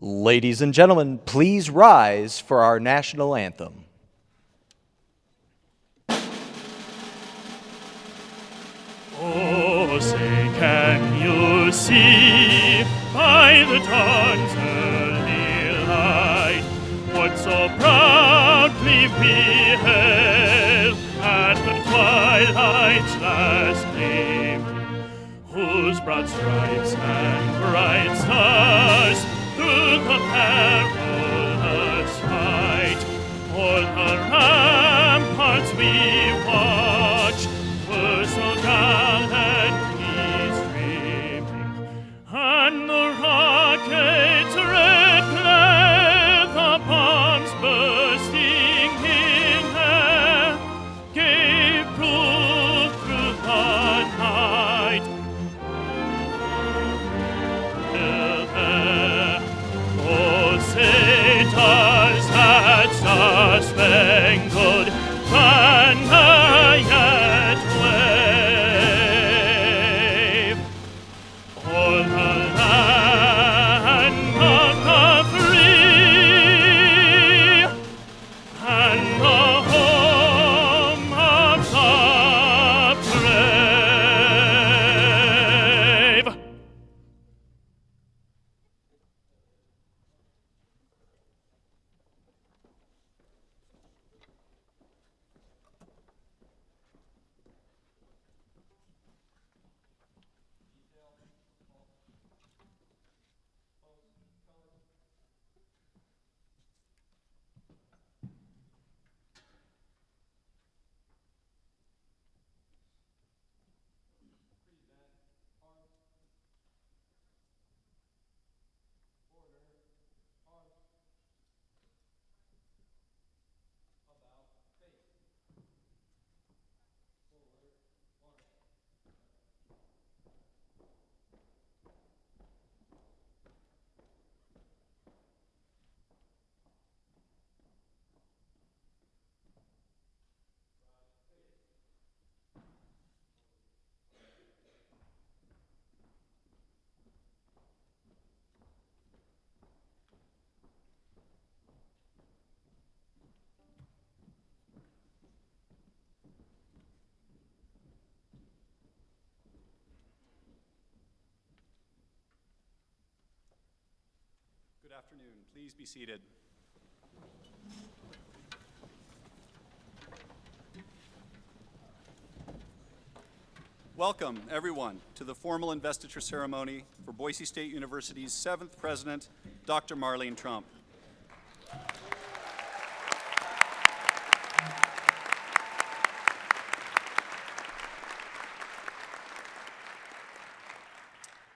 Ladies and gentlemen, please rise for our national anthem. Oh, say, can you see by the dawn's early light what so proudly we hailed at the twilight's last gleaming, whose broad stripes and bright stars through the perilous fight o'er the ramparts we watched were so gallantly streaming, and the rockets' red glare, the bombs bursting in air, gave proof through the night. Till there, oh, say does that star-spangled banner yet wave o'er the land of the free and the home of the brave? Good afternoon. Please be seated. Welcome, everyone, to the formal investiture ceremony for Boise State University's 7th president, Dr. Marlene Tromp.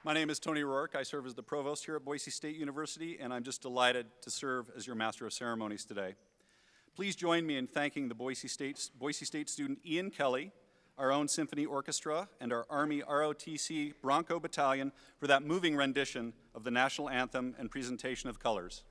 My name is Tony Rourke. I serve as the provost here at Boise State University, and I'm just delighted to serve as your Master of Ceremonies today. Please join me in thanking the Boise State student Ian Kelly, our own symphony orchestra, and our Army ROTC Bronco Battalion for that moving rendition of the national anthem and presentation of colors.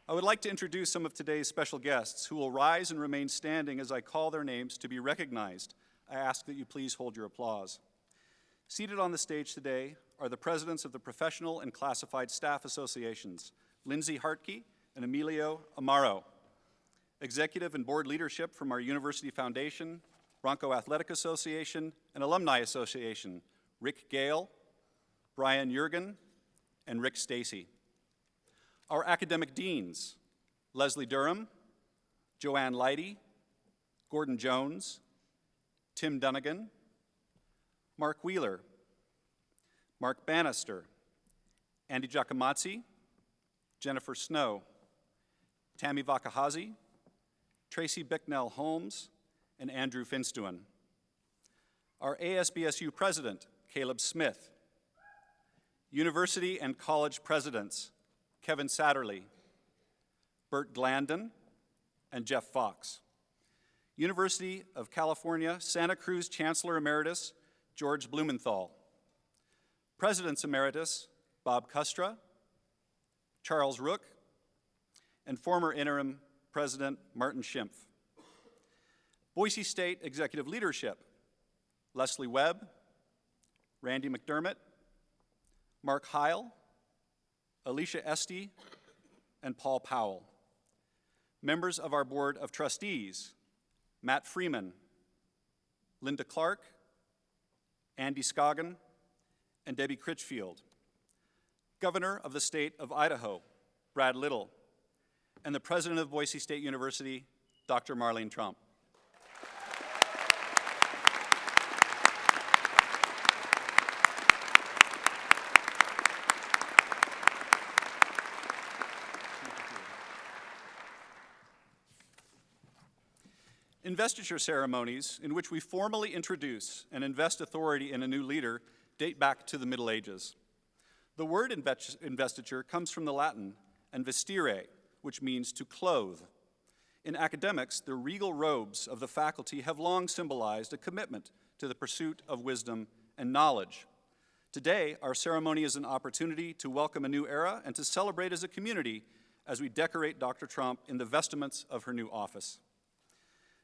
I would like to introduce some of today's special guests who will rise and remain standing as I call their names to be recognized. I ask that you please hold your applause. Seated on the stage today are the presidents of the Professional and Classified Staff Associations, Lindsay Hartke and Emilio Amaro. Executive and board leadership from our University Foundation, Bronco Athletic Association, and Alumni Association, Rick Gale, Brian Jurgen, and Rick Stacy. Our academic deans, Leslie Durham, Joanne Leidy, Gordon Jones, Tim Dunnigan, Mark Wheeler, Mark Bannister, Andy Giacomazzi, Jennifer Snow, Tammy Vakahazi, Tracy Bicknell-Holmes, and Andrew Finstuen. Our ASBSU president, Caleb Smith. University and college presidents, Kevin Satterley, Bert Glandon, and Jeff Fox. University of California, Santa Cruz Chancellor Emeritus, George Blumenthal. Presidents Emeritus, Bob Kustra, Charles Rook, and former interim President Martin Schimpf. Boise State Executive Leadership, Leslie Webb, Randy McDermott, Mark Heil, Alicia Esty, and Paul Powell. Members of our Board of Trustees, Matt Freeman, Linda Clark, Andy Scoggin, and Debbie Critchfield. Governor of the State of Idaho, Brad Little, and the President of Boise State University, Dr. Marlene Tromp. Investiture ceremonies, in which we formally introduce and invest authority in a new leader, date back to the Middle Ages. The word investiture comes from the Latin investire, which means to clothe. In academics, the regal robes of the faculty have long symbolized a commitment to the pursuit of wisdom and knowledge. Today, our ceremony is an opportunity to welcome a new era and to celebrate as a community as we decorate Dr. Tromp in the vestments of her new office.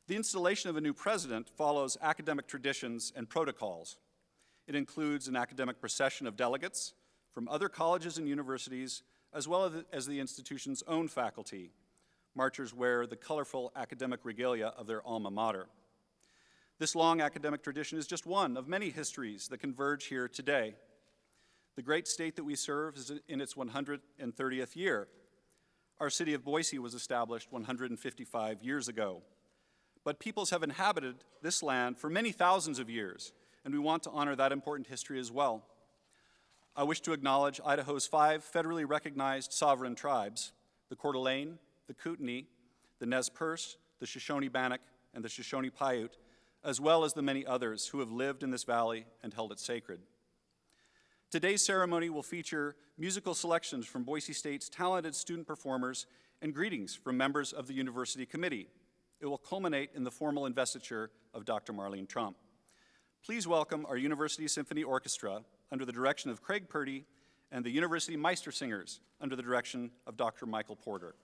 The installation of a new president follows academic traditions and protocols. It includes an academic procession of delegates from other colleges and universities, as well as the institution's own faculty. Marchers wear the colorful academic regalia of their alma mater. This long academic tradition is just one of many histories that converge here today. The great state that we serve is in its 130th year. Our city of Boise was established 155 years ago. But peoples have inhabited this land for many thousands of years, and we want to honor that important history as well. I wish to acknowledge Idaho's 5 federally recognized sovereign tribes, the Coeur d'Alene, the Kootenai, the Nez Perce, the Shoshone-Bannock, and the Shoshone-Paiute, as well as the many others who have lived in this valley and held it sacred. Today's ceremony will feature musical selections from Boise State's talented student performers and greetings from members of the university committee. It will culminate in the formal investiture of Dr. Marlene Tromp. Please welcome our University Symphony Orchestra under the direction of Craig Purdy and the University Meistersingers under the direction of Dr. Michael Porter.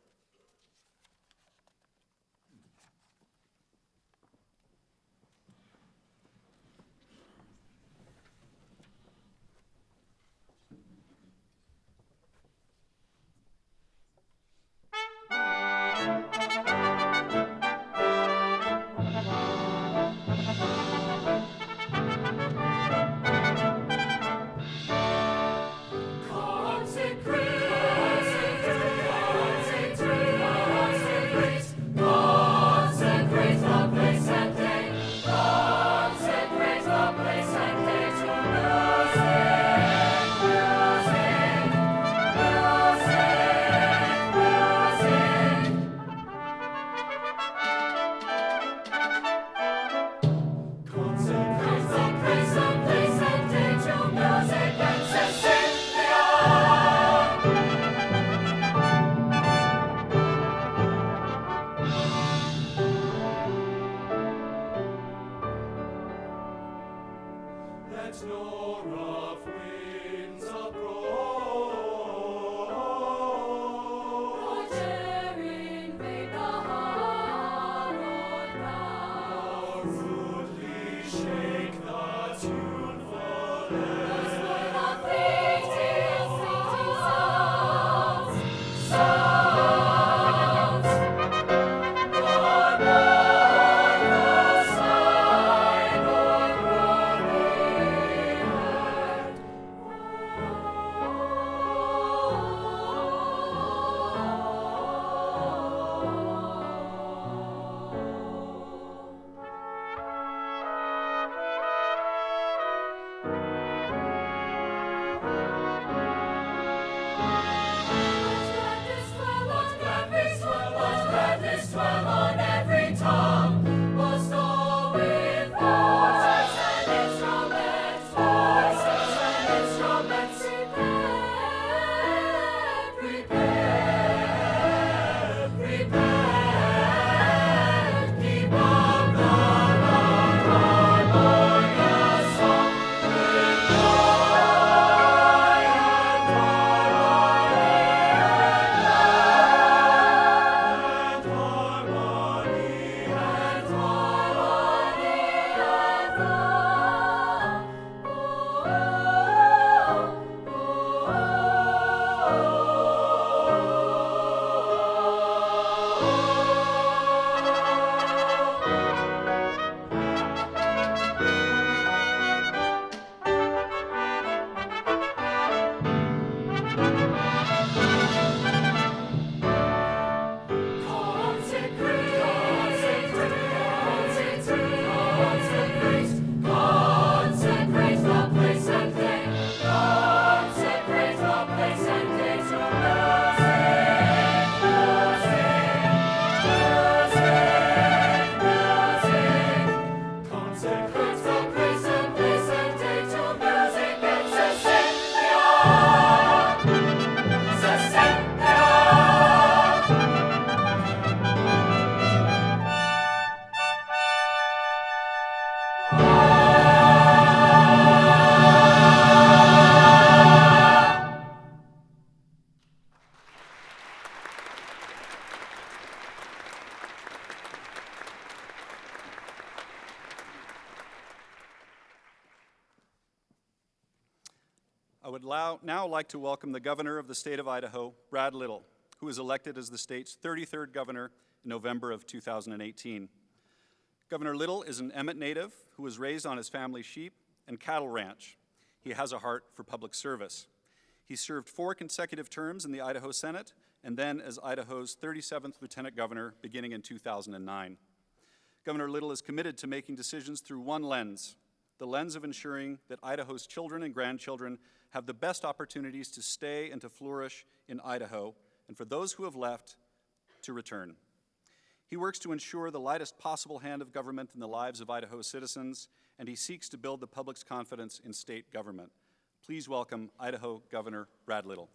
I would now like to welcome the governor of the state of Idaho, Brad Little, who was elected as the state's 33rd governor in November of 2018. Governor Little is an Emmett native who was raised on his family's sheep and cattle ranch. He has a heart for public service. He served 4 consecutive terms in the Idaho Senate and then as Idaho's 37th Lieutenant Governor beginning in 2009. Governor Little is committed to making decisions through one lens, the lens of ensuring that Idaho's children and grandchildren have the best opportunities to stay and to flourish in Idaho, and for those who have left, to return. He works to ensure the lightest possible hand of government in the lives of Idaho's citizens, and he seeks to build the public's confidence in state government. Please welcome Idaho Governor Brad Little.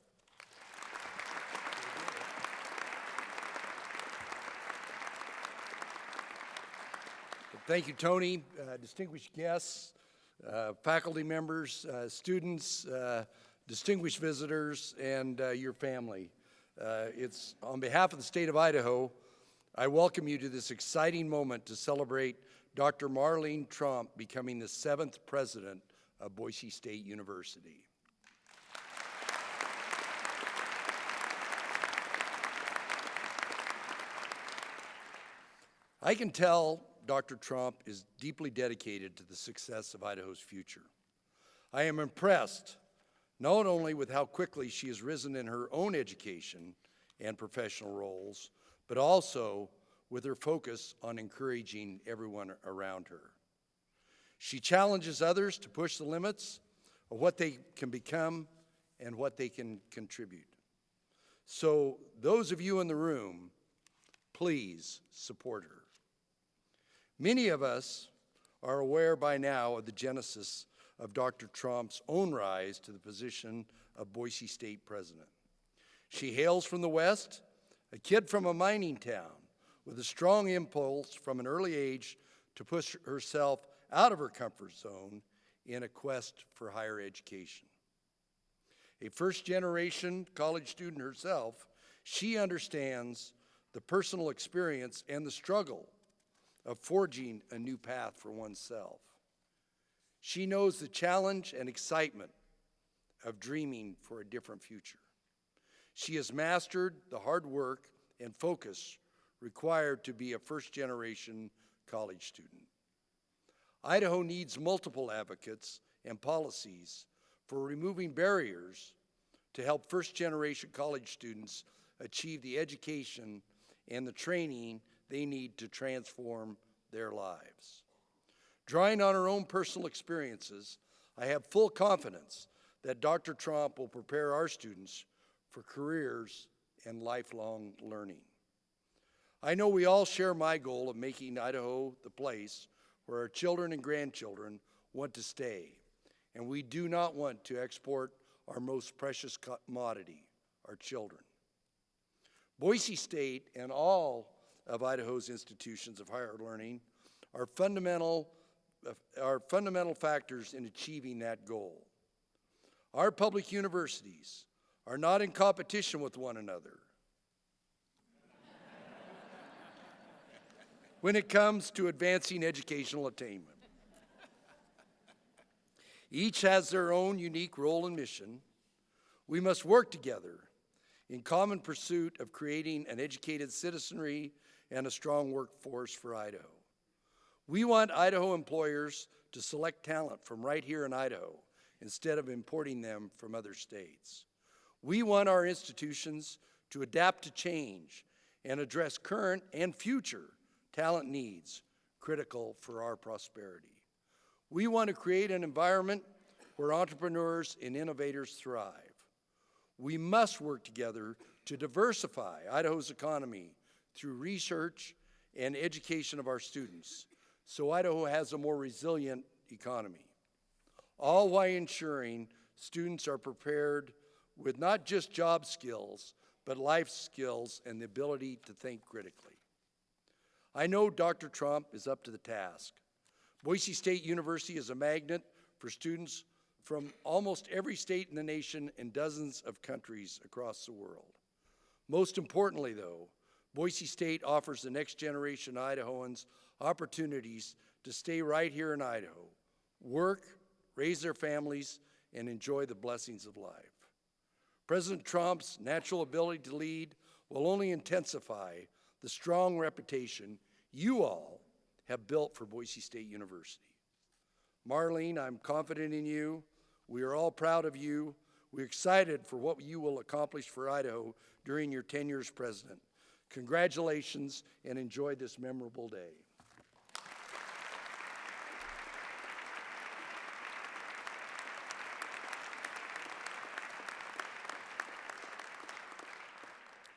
Thank you, Tony. Distinguished guests, faculty members, students, distinguished visitors, and your family. It's on behalf of the state of Idaho, I welcome you to this exciting moment to celebrate Dr. Marlene Tromp becoming the 7th president of Boise State University. I can tell Dr. Tromp is deeply dedicated to the success of Idaho's future. I am impressed not only with how quickly she has risen in her own education and professional roles, but also with her focus on encouraging everyone around her. She challenges others to push the limits of what they can become and what they can contribute. So those of you in the room, please support her. Many of us are aware by now of the genesis of Dr. Tromp's own rise to the position of Boise State president. She hails from the West, a kid from a mining town with a strong impulse from an early age to push herself out of her comfort zone in a quest for higher education. A first-generation college student herself, she understands the personal experience and the struggle of forging a new path for oneself. She knows the challenge and excitement of dreaming for a different future. She has mastered the hard work and focus required to be a first-generation college student. Idaho needs multiple advocates and policies for removing barriers to help first-generation college students achieve the education and the training they need to transform their lives. Drawing on her own personal experiences, I have full confidence that Dr. Tromp will prepare our students for careers and lifelong learning. I know we all share my goal of making Idaho the place where our children and grandchildren want to stay, and we do not want to export our most precious commodity, our children. Boise State and all of Idaho's institutions of higher learning are fundamental factors in achieving that goal. Our public universities are not in competition with one another when it comes to advancing educational attainment. Each has their own unique role and mission. We must work together in common pursuit of creating an educated citizenry and a strong workforce for Idaho. We want Idaho employers to select talent from right here in Idaho instead of importing them from other states. We want our institutions to adapt to change and address current and future talent needs critical for our prosperity. We want to create an environment where entrepreneurs and innovators thrive. We must work together to diversify Idaho's economy through research and education of our students, so Idaho has a more resilient economy, all while ensuring students are prepared with not just job skills, but life skills and the ability to think critically. I know Dr. Tromp is up to the task. Boise State University is a magnet for students from almost every state in the nation and dozens of countries across the world. Most importantly, though, Boise State offers the next generation Idahoans opportunities to stay right here in Idaho, work, raise their families, and enjoy the blessings of life. President Trump's natural ability to lead will only intensify the strong reputation you all have built for Boise State University. Marlene, I'm confident in you. We are all proud of you. We're excited for what you will accomplish for Idaho during your tenure as president. Congratulations and enjoy this memorable day.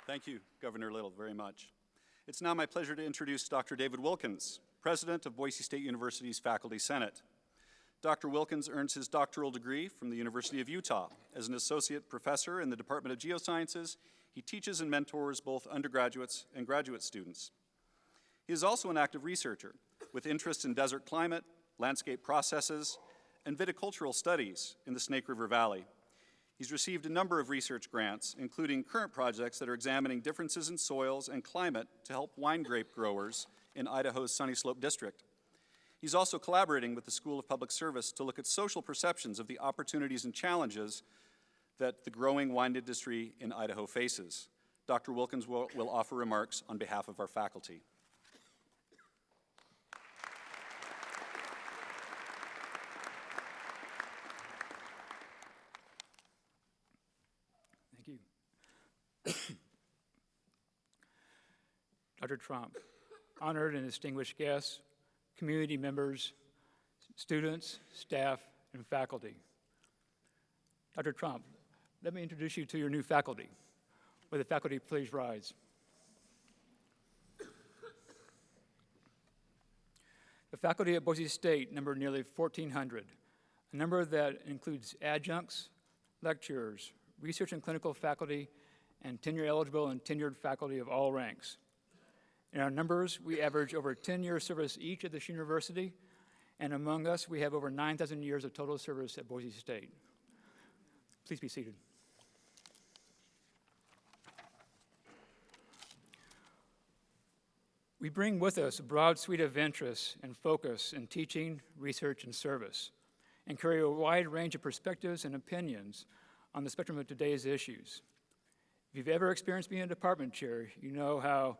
Thank you, Governor Little, very much. It's now my pleasure to introduce Dr. David Wilkins, President of Boise State University's Faculty Senate. Dr. Wilkins earns his doctoral degree from the University of Utah. As an associate professor in the Department of Geosciences, he teaches and mentors both undergraduates and graduate students. He is also an active researcher with interests in desert climate, landscape processes, and viticultural studies in the Snake River Valley. He's received a number of research grants, including current projects that are examining differences in soils and climate to help wine grape growers in Idaho's Sunny Slope District. He's also collaborating with the School of Public Service to look at social perceptions of the opportunities and challenges that the growing wine industry in Idaho faces. Dr. Wilkins will offer remarks on behalf of our faculty. Thank you. Dr. Tromp, honored and distinguished guests, community members, students, staff, and faculty. Dr. Tromp, let me introduce you to your new faculty. Will the faculty please rise? The faculty at Boise State number nearly 1,400, a number that includes adjuncts, lecturers, research and clinical faculty, and tenure-eligible and tenured faculty of all ranks. In our numbers, we average over 10 years service each at this university, and among us, we have over 9,000 years of total service at Boise State. Please be seated. We bring with us a broad suite of interests and focus in teaching, research, and service, and carry a wide range of perspectives and opinions on the spectrum of today's issues. If you've ever experienced being a department chair, you know how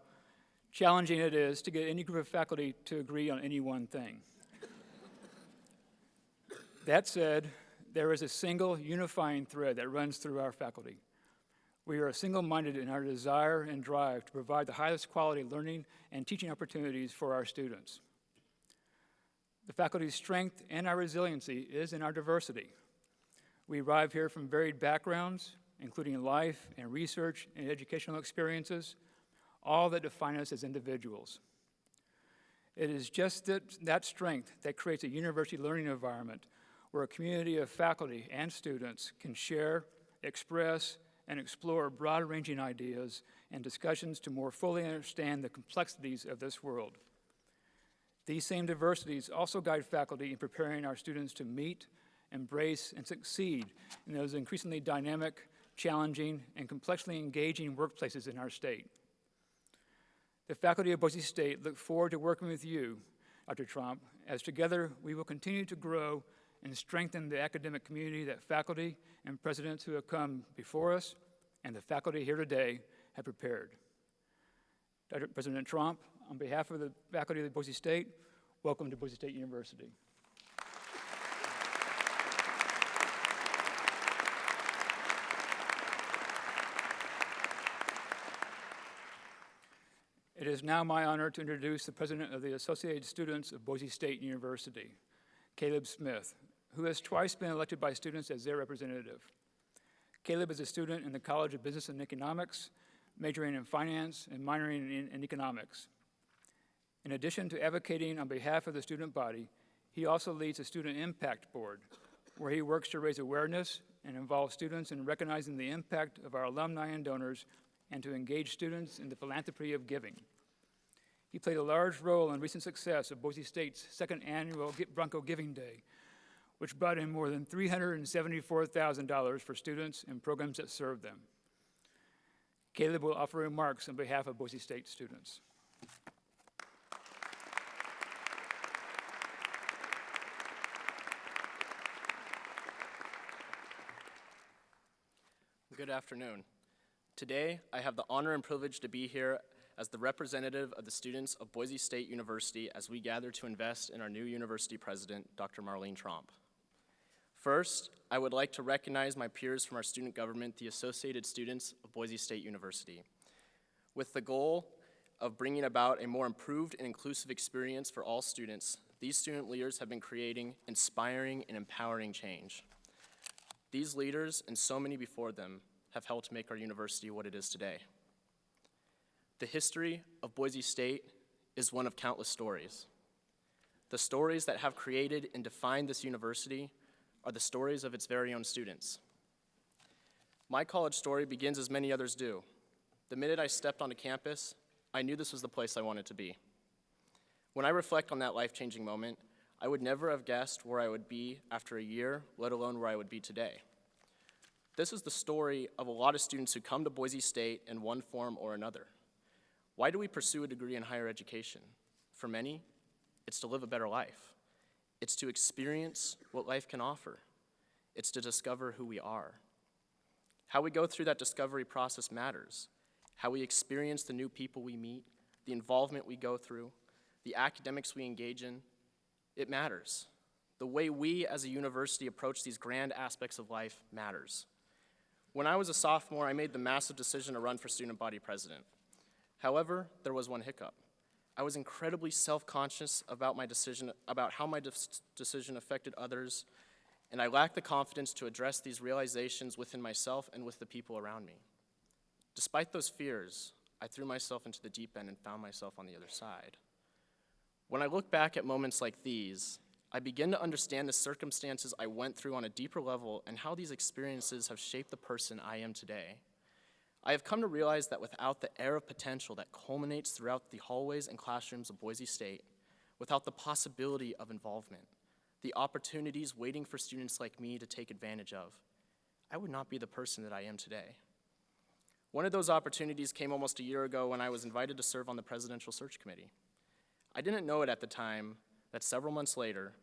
challenging it is to get any group of faculty to agree on any one thing. That said, there is a single unifying thread that runs through our faculty. We are single-minded in our desire and drive to provide the highest quality learning and teaching opportunities for our students. The faculty's strength and our resiliency is in our diversity. We arrive here from varied backgrounds, including life and research and educational experiences, all that define us as individuals. It is just that strength that creates a university learning environment where a community of faculty and students can share, express, and explore broad-ranging ideas and discussions to more fully understand the complexities of this world. These same diversities also guide faculty in preparing our students to meet, embrace, and succeed in those increasingly dynamic, challenging, and complexly engaging workplaces in our state. The faculty of Boise State look forward to working with you, Dr. Tromp, as together we will continue to grow and strengthen the academic community that faculty and presidents who have come before us and the faculty here today have prepared. Dr. President Tromp, on behalf of the faculty of Boise State, welcome to Boise State University. It is now my honor to introduce the president of the Associated Students of Boise State University, Caleb Smith, who has twice been elected by students as their representative. Caleb is a student in the College of Business and Economics, majoring in finance and minoring in economics. In addition to advocating on behalf of the student body, he also leads the Student Impact Board, where he works to raise awareness and involve students in recognizing the impact of our alumni and donors and to engage students in the philanthropy of giving. He played a large role in recent success of Boise State's second annual Bronco Giving Day, which brought in more than $374,000 for students and programs that serve them. Caleb will offer remarks on behalf of Boise State students. Good afternoon. Today, I have the honor and privilege to be here as the representative of the students of Boise State University as we gather to invest in our new university president, Dr. Marlene Tromp. First, I would like to recognize my peers from our student government, the Associated Students of Boise State University. With the goal of bringing about a more improved and inclusive experience for all students, these student leaders have been creating inspiring and empowering change. These leaders, and so many before them, have helped make our university what it is today. The history of Boise State is one of countless stories. The stories that have created and defined this university are the stories of its very own students. My college story begins as many others do. The minute I stepped onto campus, I knew this was the place I wanted to be. When I reflect on that life-changing moment, I would never have guessed where I would be after a year, let alone where I would be today. This is the story of a lot of students who come to Boise State in one form or another. Why do we pursue a degree in higher education? For many, it's to live a better life. It's to experience what life can offer. It's to discover who we are. How we go through that discovery process matters. How we experience the new people we meet, the involvement we go through, the academics we engage in, it matters. The way we as a university approach these grand aspects of life matters. When I was a sophomore, I made the massive decision to run for student body president. However, there was one hiccup. I was incredibly self-conscious about my decision, about how my decision affected others, and I lacked the confidence to address these realizations within myself and with the people around me. Despite those fears, I threw myself into the deep end and found myself on the other side. When I look back at moments like these, I begin to understand the circumstances I went through on a deeper level and how these experiences have shaped the person I am today. I have come to realize that without the air of potential that culminates throughout the hallways and classrooms of Boise State, without the possibility of involvement, the opportunities waiting for students like me to take advantage of, I would not be the person that I am today. One of those opportunities came almost a year ago when I was invited to serve on the Presidential Search Committee. I didn't know it at the time that several months later,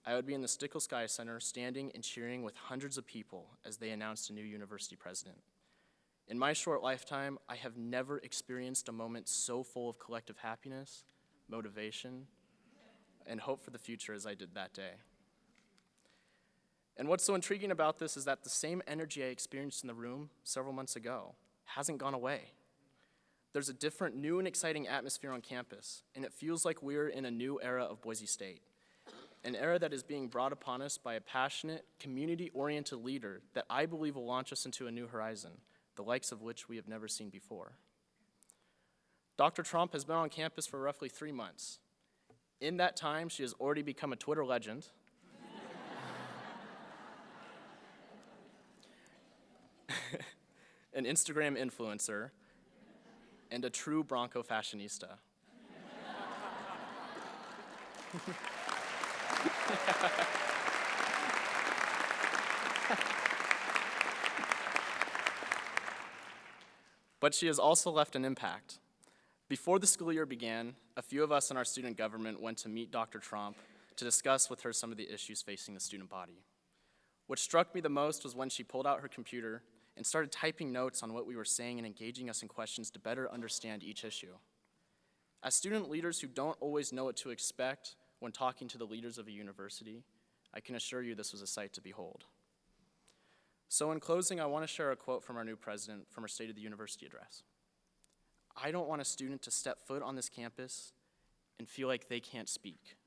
I would be in the Stickle Sky Center standing and cheering with hundreds of people as they announced a new university president. In my short lifetime, I have never experienced a moment so full of collective happiness, motivation, and hope for the future as I did that day. And what's so intriguing about this is that the same energy I experienced in the room several months ago hasn't gone away. There's a different, new and exciting atmosphere on campus, and it feels like we're in a new era of Boise State, an era that is being brought upon us by a passionate, community-oriented leader that I believe will launch us into a new horizon, the likes of which we have never seen before. Dr. Tromp has been on campus for roughly 3 months. In that time, she has already become a Twitter legend, an Instagram influencer, and a true Bronco fashionista. But she has also left an impact. Before the school year began, a few of us in our student government went to meet Dr. Tromp to discuss with her some of the issues facing the student body. What struck me the most was when she pulled out her computer and started typing notes on what we were saying and engaging us in questions to better understand each issue. As student leaders who don't always know what to expect when talking to the leaders of a university, I can assure you this was a sight to behold. So in closing, I want to share a quote from our new president from her State of the University address. I don't want a student to step foot on this campus and feel like they can't speak.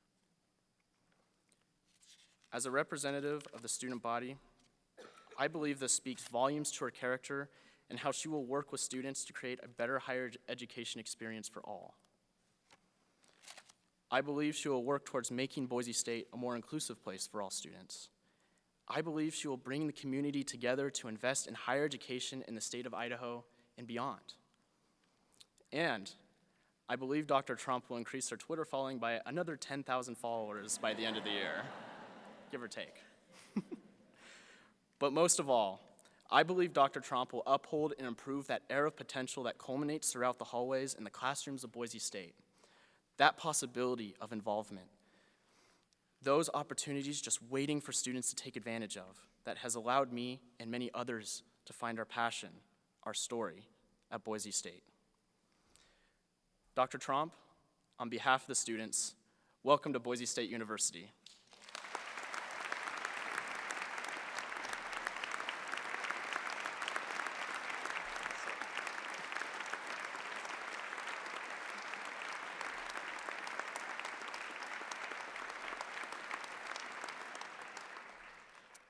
As a representative of the student body, I believe this speaks volumes to her character and how she will work with students to create a better higher education experience for all. I believe she will work towards making Boise State a more inclusive place for all students. I believe she will bring the community together to invest in higher education in the state of Idaho and beyond. And I believe Dr. Tromp will increase her Twitter following by another 10,000 followers by the end of the year, give or take. But most of all, I believe Dr. Tromp will uphold and improve that air of potential that culminates throughout the hallways and the classrooms of Boise State. That possibility of involvement, those opportunities just waiting for students to take advantage of, that has allowed me and many others to find our passion, our story at Boise State. Dr. Tromp, on behalf of the students, welcome to Boise State University.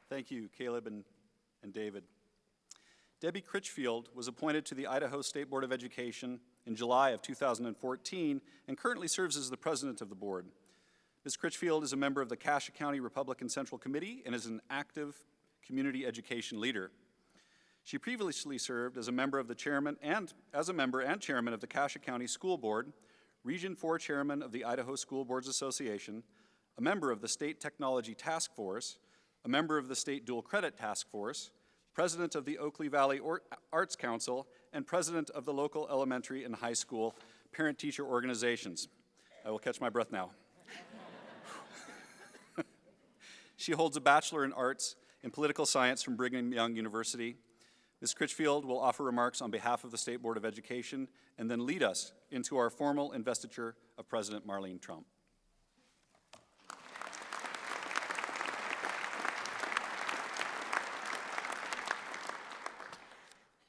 Thank you, Caleb and David. Debbie Critchfield was appointed to the Idaho State Board of Education in July of 2014 and currently serves as the president of the board. Ms. Critchfield is a member of the Cache County Republican Central Committee and is an active community education leader. She previously served as a member of the chairman and chairman of the Cache County School Board, Region 4 chairman of the Idaho School Boards Association, a member of the State Technology Task Force, a member of the State Dual Credit Task Force, president of the Oakley Valley Arts Council, and president of the local elementary and high school parent-teacher organizations. I will catch my breath now. She holds a Bachelor in Arts in Political Science from Brigham Young University. Ms. Critchfield will offer remarks on behalf of the State Board of Education and then lead us into our formal investiture of President Marlene Tromp.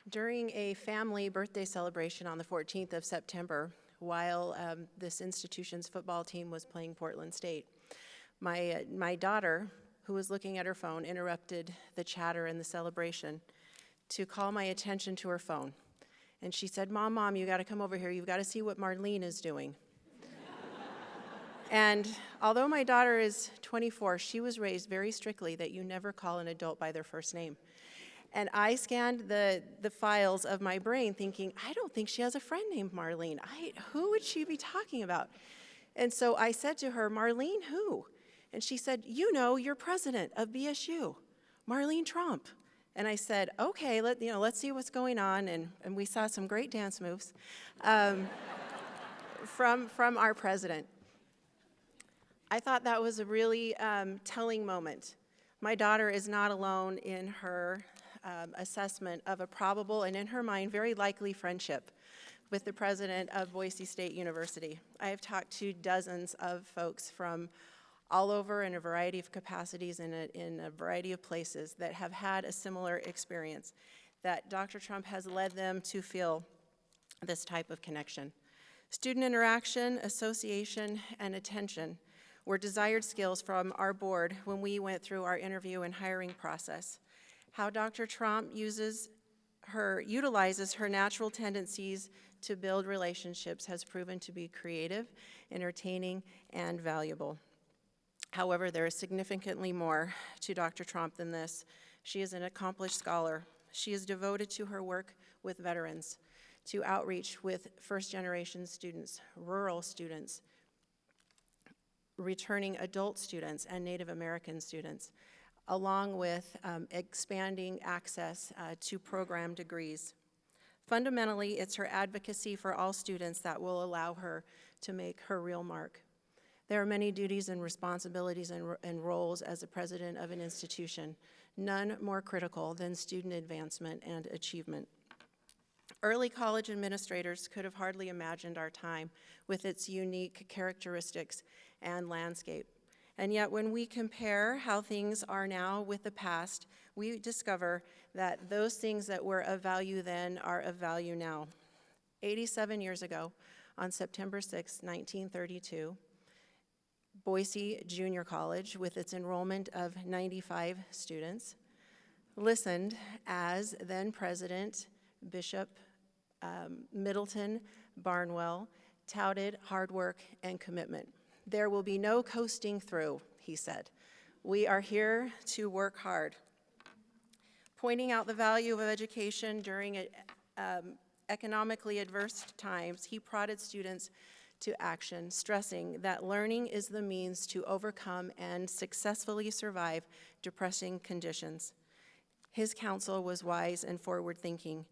During a family birthday celebration on the 14th of September, while this institution's football team was playing Portland State, my daughter, who was looking at her phone, interrupted the chatter and the celebration to call my attention to her phone. And she said, Mom, you gotta come over here. You've gotta see what Marlene is doing. And although my daughter is 24, she was raised very strictly that you never call an adult by their first name. And I scanned the files of my brain thinking, I don't think she has a friend named Marlene. Who would she be talking about? And so I said to her, Marlene who? And she said, you know, you're president of BSU, Marlene Tromp. And I said, okay, let's see what's going on. And we saw some great dance moves from our president. I thought that was a really telling moment. My daughter is not alone in her assessment of a probable and in her mind very likely friendship with the president of Boise State University. I have talked to dozens of folks from all over in a variety of capacities in a variety of places that have had a similar experience, that Dr. Tromp has led them to feel this type of connection. Student interaction, association, and attention were desired skills from our board when we went through our interview and hiring process. How Dr. Tromp utilizes her natural tendencies to build relationships has proven to be creative, entertaining, and valuable. However, there is significantly more to Dr. Tromp than this. She is an accomplished scholar. She is devoted to her work with veterans, to outreach with first-generation students, rural students, returning adult students, and Native American students, along with expanding access to program degrees. Fundamentally, it's her advocacy for all students that will allow her to make her real mark. There are many duties and responsibilities and roles as a president of an institution, none more critical than student advancement and achievement. Early college administrators could have hardly imagined our time with its unique characteristics and landscape. And yet when we compare how things are now with the past, we discover that those things that were of value then are of value now. 87 years ago, on September 6, 1932, Boise Junior College, with its enrollment of 95 students, listened as then President Bishop Middleton Barnwell touted hard work and commitment. There will be no coasting through, he said. We are here to work hard. Pointing out the value of education during economically adverse times, he prodded students to action, stressing that learning is the means to overcome and successfully survive depressing conditions. His counsel was wise and forward-thinking,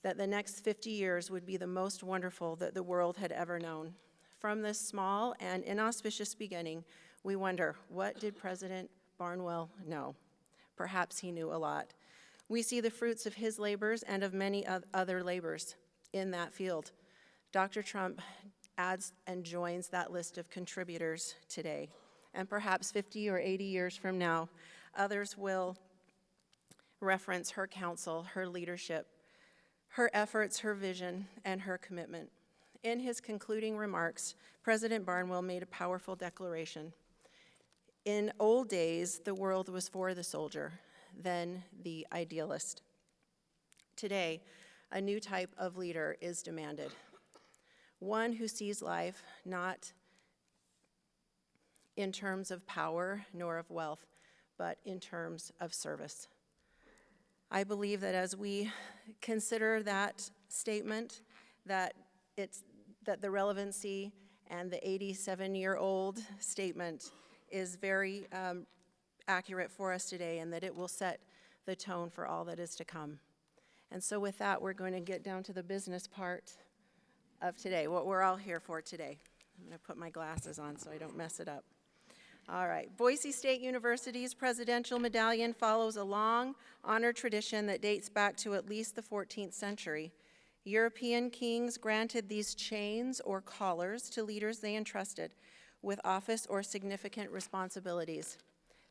that the next 50 years would be the most wonderful that the world had ever known. From this small and inauspicious beginning, we wonder, what did President Barnwell know? Perhaps he knew a lot. We see the fruits of his labors and of many other labors in that field. Dr. Tromp adds and joins that list of contributors today. And perhaps 50 or 80 years from now, others will reference her counsel, her leadership, her efforts, her vision, and her commitment. In his concluding remarks, President Barnwell made a powerful declaration. In old days, the world was for the soldier, then the idealist. Today, a new type of leader is demanded. One who sees life not in terms of power nor of wealth, but in terms of service. I believe that as we consider that statement, that the relevancy and the 87-year-old statement is very accurate for us today, and that it will set the tone for all that is to come. And so with that, we're going to get down to the business part of today, what we're all here for today. I'm going to put my glasses on so I don't mess it up. All right, Boise State University's Presidential Medallion follows a long honor tradition that dates back to at least the 14th century. European kings granted these chains or collars to leaders they entrusted with office or significant responsibilities.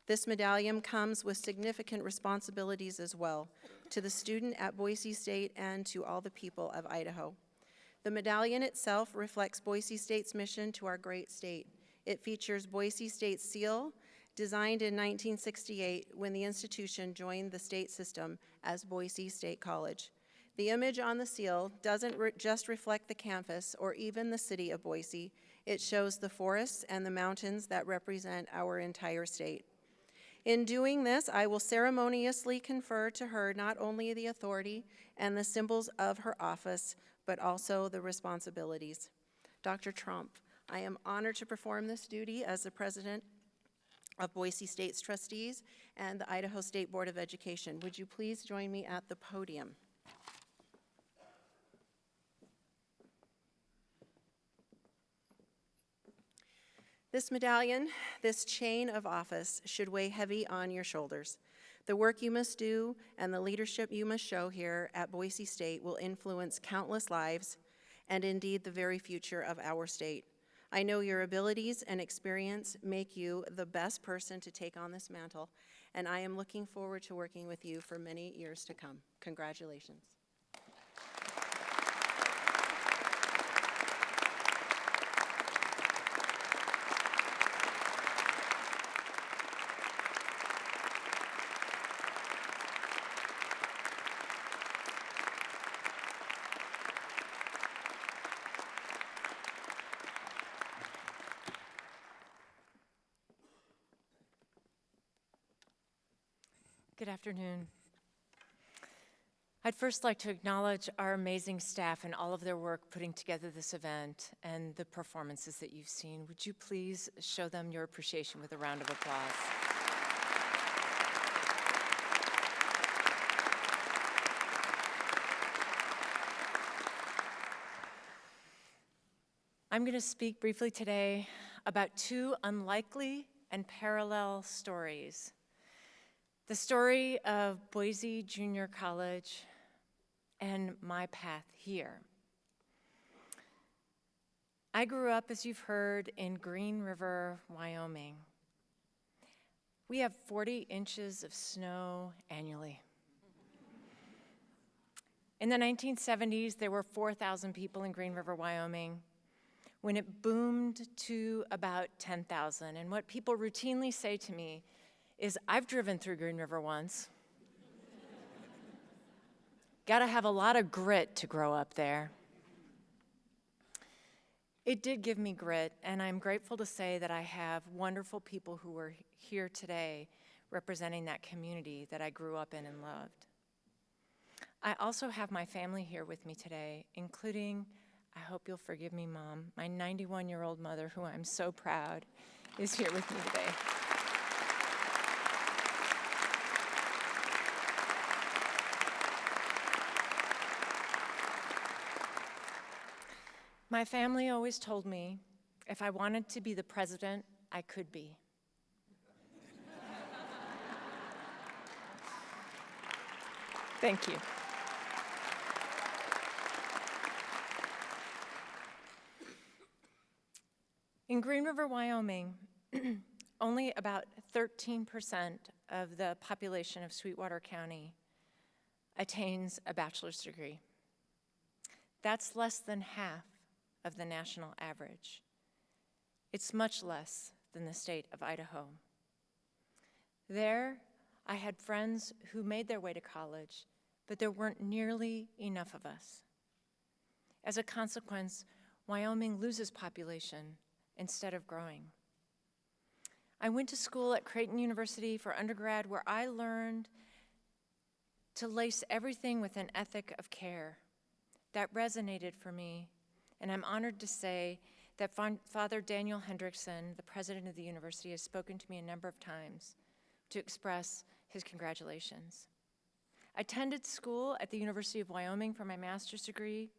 This medallion comes with significant responsibilities as well, to the student at Boise State and to all the people of Idaho. The medallion itself reflects Boise State's mission to our great state. It features Boise State's seal, designed in 1968 when the institution joined the state system as Boise State College. The image on the seal doesn't just reflect the campus or even the city of Boise. It shows the forests and the mountains that represent our entire state. In doing this, I will ceremoniously confer to her not only the authority and the symbols of her office, but also the responsibilities. Dr. Tromp, I am honored to perform this duty as the president of Boise State's trustees and the Idaho State Board of Education. Would you please join me at the podium? This medallion, this chain of office, should weigh heavy on your shoulders. The work you must do and the leadership you must show here at Boise State will influence countless lives and indeed the very future of our state. I know your abilities and experience make you the best person to take on this mantle, and I am looking forward to working with you for many years to come. Congratulations. Good afternoon. I'd first like to acknowledge our amazing staff and all of their work putting together this event and the performances that you've seen. Would you please show them your appreciation with a round of applause? I'm going to speak briefly today about two unlikely and parallel stories. The story of Boise Junior College and my path here. I grew up, as you've heard, in Green River, Wyoming. We have 40 inches of snow annually. In the 1970s, there were 4,000 people in Green River, Wyoming, when it boomed to about 10,000. And what people routinely say to me is, I've driven through Green River once. Gotta have a lot of grit to grow up there. It did give me grit, and I'm grateful to say that I have wonderful people who are here today representing that community that I grew up in and loved. I also have my family here with me today, including, I hope you'll forgive me, Mom, my 91-year-old mother, who I'm so proud is here with me today. My family always told me if I wanted to be the president, I could be. Thank you. In Green River, Wyoming, only about 13% of the population of Sweetwater County attains a bachelor's degree. That's less than half of the national average. It's much less than the state of Idaho. There, I had friends who made their way to college, but there weren't nearly enough of us. As a consequence, Wyoming loses population instead of growing. I went to school at Creighton University for undergrad, where I learned to lace everything with an ethic of care. That resonated for me, and I'm honored to say that Father Daniel Hendrickson, the president of the university, has spoken to me a number of times to express his congratulations. I attended school at the University of Wyoming for my master's degree.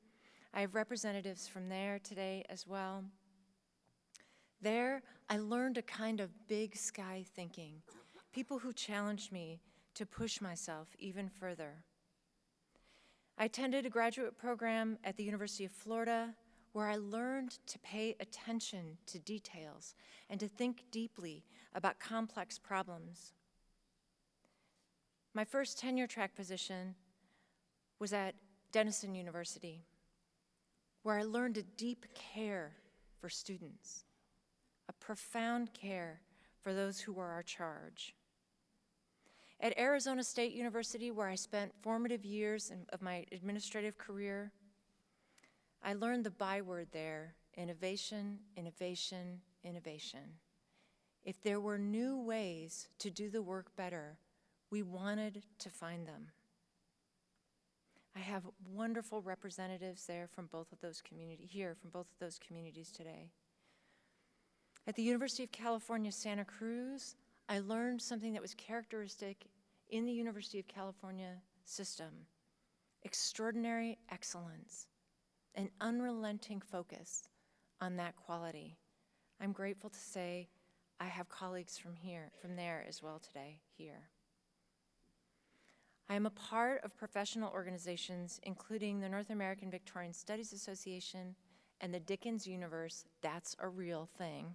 I have representatives from there today as well. There, I learned a kind of big sky thinking, people who challenged me to push myself even further. I attended a graduate program at the University of Florida, where I learned to pay attention to details and to think deeply about complex problems. My first tenure-track position was at Denison University, where I learned a deep care for students, a profound care for those who were our charge. At Arizona State University, where I spent formative years of my administrative career, I learned the byword there: innovation, innovation, innovation. If there were new ways to do the work better, we wanted to find them. I have wonderful representatives there from both of those communities today. At the University of California, Santa Cruz, I learned something that was characteristic in the University of California system: extraordinary excellence, an unrelenting focus on that quality. I'm grateful to say I have colleagues from there as well today here. I am a part of professional organizations, including the North American Victorian Studies Association and the Dickens Universe, that's a real thing,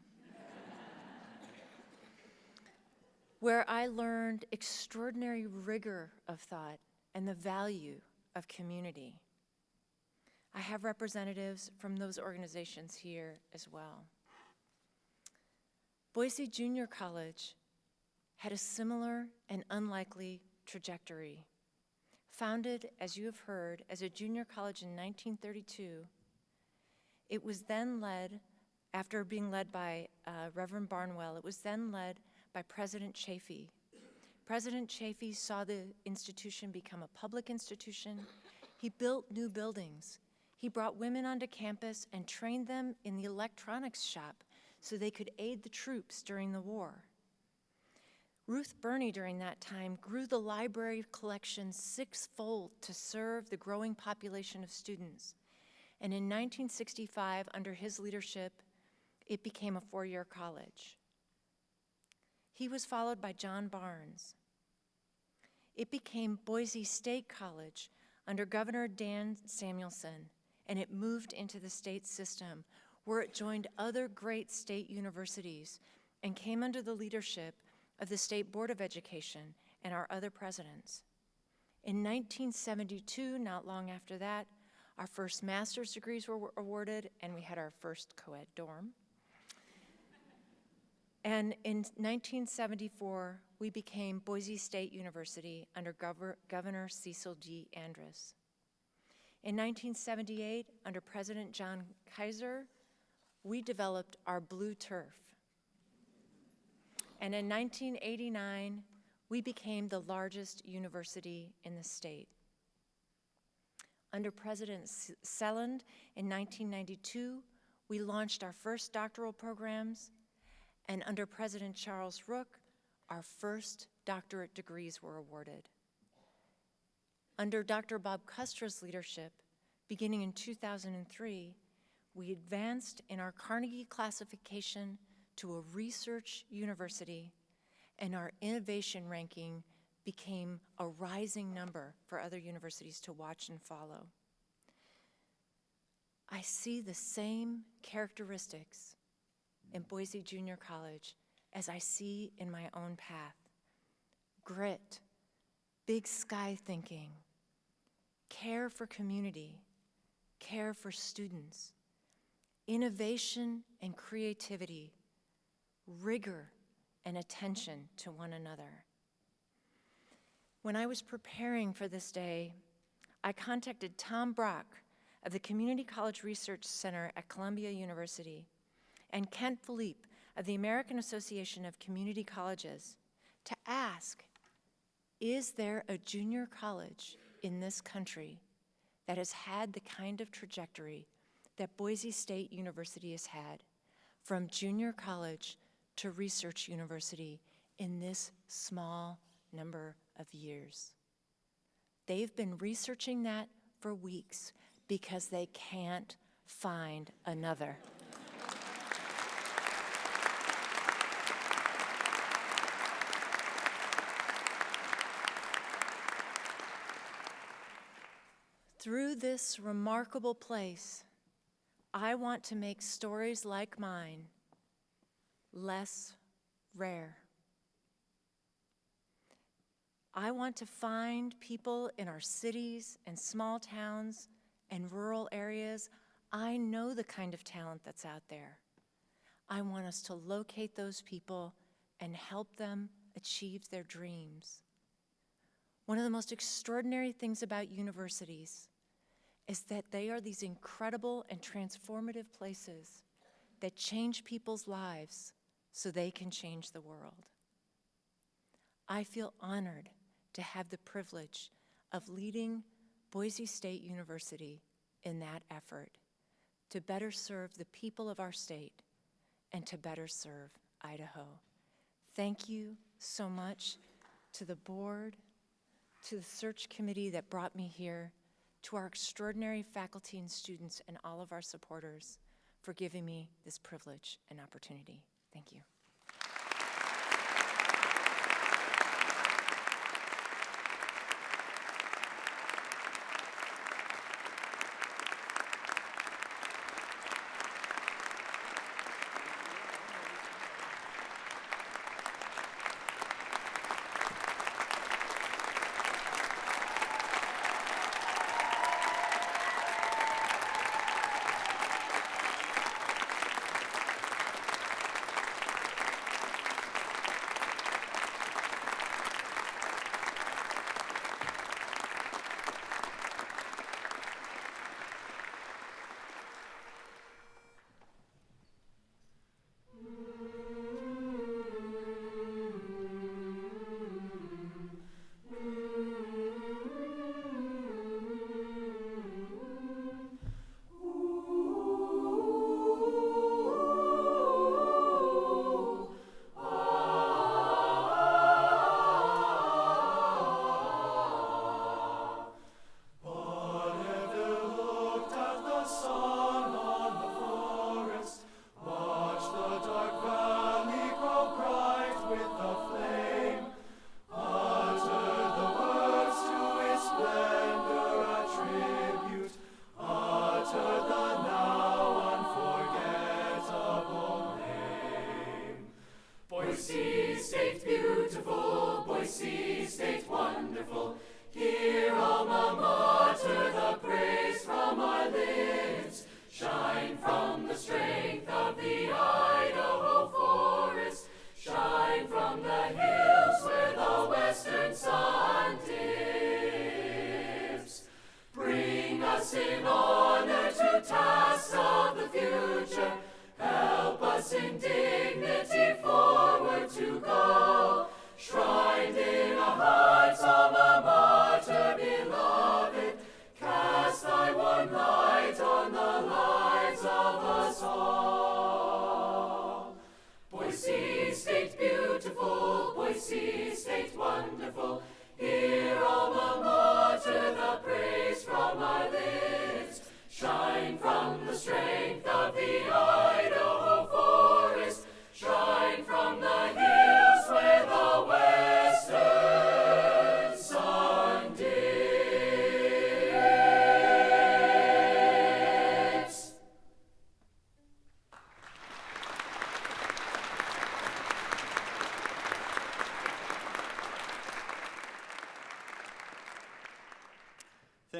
where I learned extraordinary rigor of thought and the value of community. I have representatives from those organizations here as well. Boise Junior College had a similar and unlikely trajectory. Founded, as you have heard, as a junior college in 1932, it was then led, after being led by Reverend Barnwell, it was then led by President Chafee. President Chafee saw the institution become a public institution. He built new buildings. He brought women onto campus and trained them in the electronics shop so they could aid the troops during the war. Ruth Burney, during that time, grew the library collection sixfold to serve the growing population of students. And in 1965, under his leadership, it became a four-year college. He was followed by John Barnes. It became Boise State College under Governor Dan Samuelson, and it moved into the state system, where it joined other great state universities and came under the leadership of the State Board of Education and our other presidents. In 1972, not long after that, our first master's degrees were awarded, and we had our first co-ed dorm. And in 1974, we became Boise State University under Governor Cecil D. Andrus. In 1978, under President John Kaiser, we developed our blue turf. And in 1989, we became the largest university in the state. Under President Selland in 1992, we launched our first doctoral programs, and under President Charles Rook, our first doctorate degrees were awarded. Under Dr. Bob Custra's leadership, beginning in 2003, we advanced in our Carnegie classification to a research university, and our innovation ranking became a rising number for other universities to watch and follow. I see the same characteristics in Boise Junior College as I see in my own path. Grit, big sky thinking, care for community, care for students, innovation and creativity, rigor and attention to one another. When I was preparing for this day, I contacted Tom Brock of the Community College Research Center at Columbia University and Kent Philippe of the American Association of Community Colleges to ask, is there a junior college in this country that has had the kind of trajectory that Boise State University has had, from junior college to research university in this small number of years? They've been researching that for weeks because they can't find another. Through this remarkable place, I want to make stories like mine less rare. I want to find people in our cities and small towns and rural areas. I know the kind of talent that's out there. I want us to locate those people and help them achieve their dreams. One of the most extraordinary things about universities is that they are these incredible and transformative places that change people's lives so they can change the world. I feel honored to have the privilege of leading Boise State University in that effort to better serve the people of our state and to better serve Idaho. Thank you so much to the board, to the search committee that brought me here, to our extraordinary faculty and students and all of our supporters for giving me this privilege and opportunity. Thank you. Boise State beautiful, Boise State wonderful, here alma mater, the praise from our lips, shine from the strength of the Idaho forest, shine from the hills where the western sun dips. Bring us in honor to tasks of the future, help us in dignity forward to go, shrined in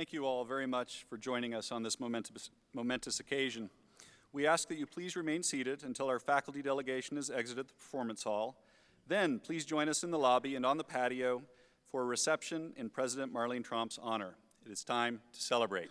thank you all very much for joining us on this momentous occasion. We ask that you please remain seated until our faculty delegation has exited the performance hall. Then, please join us in the lobby and on the patio for a reception in President Marlene Tromp's honor. It is time to celebrate.